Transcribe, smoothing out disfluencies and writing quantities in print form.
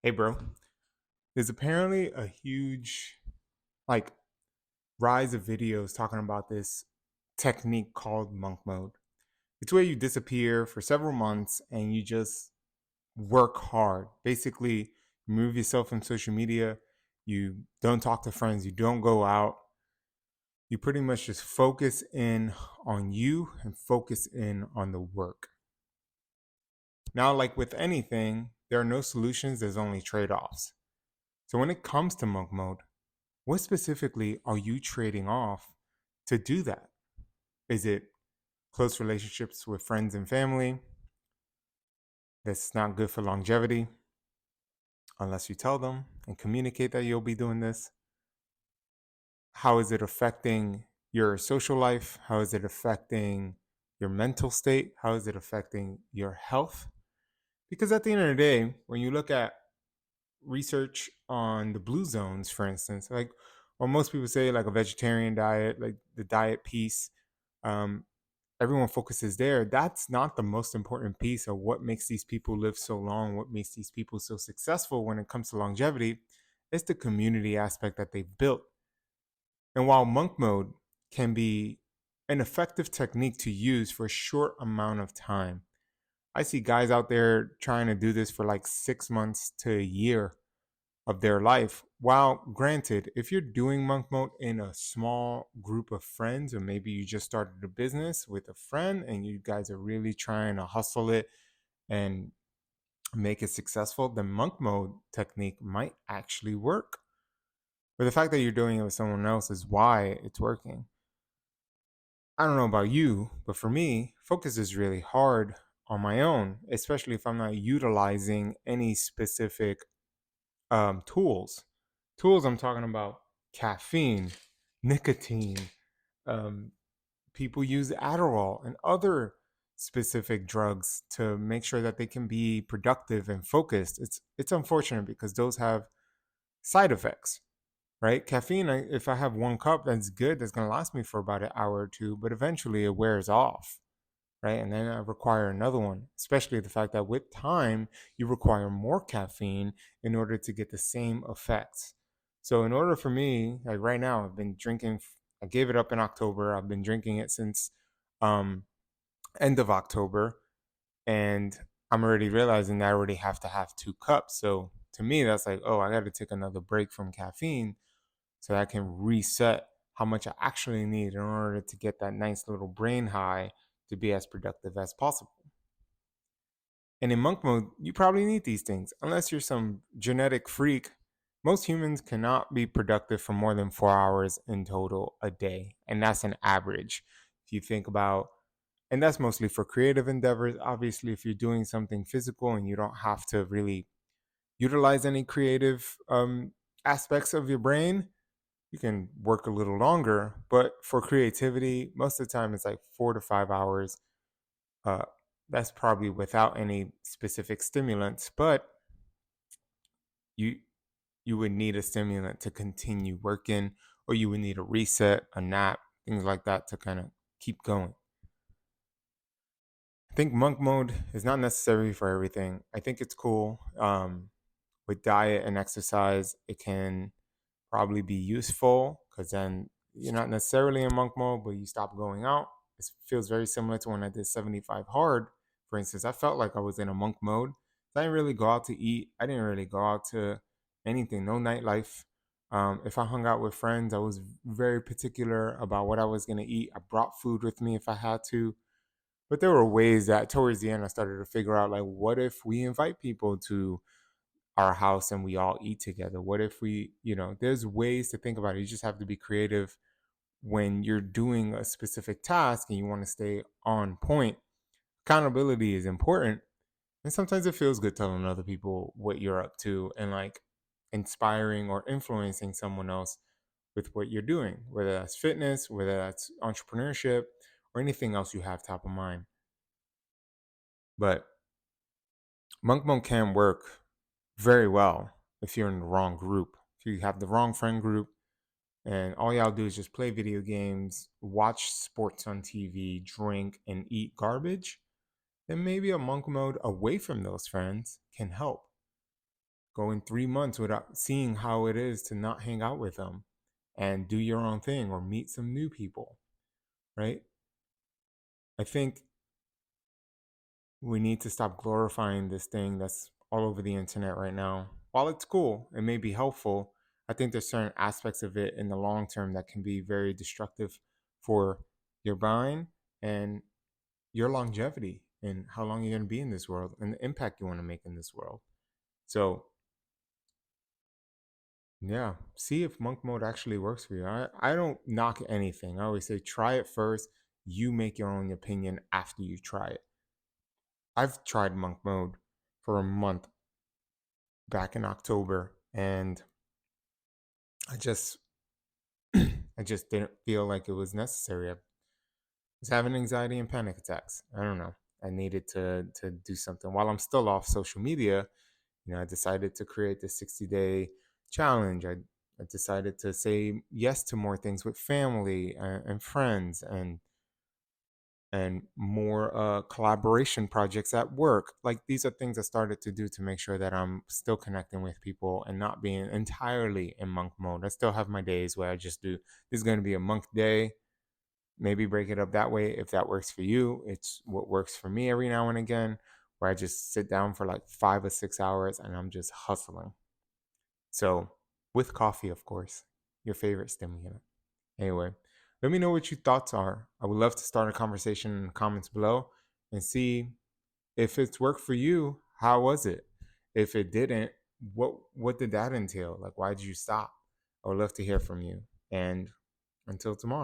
Hey, bro. There's apparently a huge like rise of videos talking about this technique called monk mode. It's where you disappear for several months and you just work hard. Basically, remove yourself from social media. You don't talk to friends. You don't go out. You pretty much just focus in on you and focus in on the work. Now, like with anything, there are no solutions, there's only trade offs. So when it comes to monk mode, what specifically are you trading off to do that? Is it close relationships with friends and family that's not good for longevity unless you tell them and communicate that you'll be doing this? How is it affecting your social life? How is it affecting your mental state? How is it affecting your health? Because at the end of the day, when you look at research on the blue zones, for instance, like, or most people say, like a vegetarian diet, like the diet piece, um, everyone focuses there. That's not the most important piece of what makes these people live so long, what makes these people so successful when it comes to longevity. It's the community aspect that they've built. And while monk mode can be an effective technique to use for a short amount of time, I see guys out there trying to do this for like 6 months to a year of their life. While granted, if you're doing monk mode in a small group of friends, or maybe you just started a business with a friend and you guys are really trying to hustle it and make it successful, the monk mode technique might actually work. But the fact that you're doing it with someone else is why it's working. I don't know about you, but for me, focus is really hard on my own, especially if I'm not utilizing any specific tools. Tools, I'm talking about caffeine, nicotine. Um, People use Adderall and other specific drugs to make sure that they can be productive and focused. It's unfortunate because those have side effects, right? Caffeine, if I have one cup, that's good. That's going to last me for about an hour or two, but eventually it wears off, right? And then I require another one, especially the fact that with time, you require more caffeine in order to get the same effects. So, in order for me, like right now, I've been drinking, I gave it up in October. I've been drinking it since um, end of October. And I'm already realizing that I already have to have 2 cups. So, to me, that's like, oh, I got to take another break from caffeine so that I can reset how much I actually need in order to get that nice little brain high to be as productive as possible. And in monk mode, you probably need these things. Unless you're some genetic freak, most humans cannot be productive for more than 4 hours in total a day. And that's an average. If you think about, and that's mostly for creative endeavors. Obviously, if you're doing something physical and you don't have to really utilize any creative aspects of your brain, you can work a little longer. But for creativity, most of the time it's like 4 to 5 hours. Uh, that's probably without any specific stimulants, but you you would need a stimulant to continue working, or you would need a reset, a nap, things like that to kind of keep going. I think monk mode is not necessary for everything. I think it's cool. With diet and exercise, it can probably be useful because then you're not necessarily in monk mode, but you stop going out. It feels very similar to when I did 75 hard. For instance, I felt like I was in a monk mode. I didn't really go out to eat. I didn't really go out to anything, no nightlife. If I hung out with friends, I was very particular about what I was going to eat. I brought food with me if I had to. But there were ways that towards the end I started to figure out, like, what if we invite people to our house and we all eat together? What if we, there's ways to think about it. You just have to be creative when you're doing a specific task and you want to stay on point. Accountability is important. And sometimes it feels good telling other people what you're up to and like inspiring or influencing someone else with what you're doing, whether that's fitness, whether that's entrepreneurship, or anything else you have top of mind. But monk mode can work very well if you're in the wrong group. If you have the wrong friend group and all y'all do is just play video games, watch sports on TV, drink, and eat garbage, then maybe a monk mode away from those friends can help. Going 3 months without seeing how it is to not hang out with them and do your own thing or meet some new people, right? I think we need to stop glorifying this thing that's all over the internet right now. While it's cool, it may be helpful. I think there's certain aspects of it in the long term that can be very destructive for your mind and your longevity and how long you're going to be in this world and the impact you want to make in this world. So, yeah, see if monk mode actually works for you. I don't knock anything. I always say try it first. You make your own opinion after you try it. I've tried monk mode for a month back in October, and I just I just didn't feel like it was necessary. I was having anxiety and panic attacks. I don't know. I needed to do something. While I'm still off social media, I decided to create the 60-day challenge. I decided to say yes to more things with family and friends and more collaboration projects at work. Like these are things I started to do to make sure that I'm still connecting with people and not being entirely in monk mode. I still have my days where I just do this is going to be a monk day. Maybe break it up that way if that works for you. It's what works for me every now and again, where I just sit down for like 5 or 6 hours and I'm just hustling. So, with coffee, of course, your favorite stimulant. Anyway, let me know what your thoughts are. I would love to start a conversation in the comments below and see if it's worked for you. How was it? If it didn't, what did that entail? Like, why did you stop? I would love to hear from you. And until tomorrow.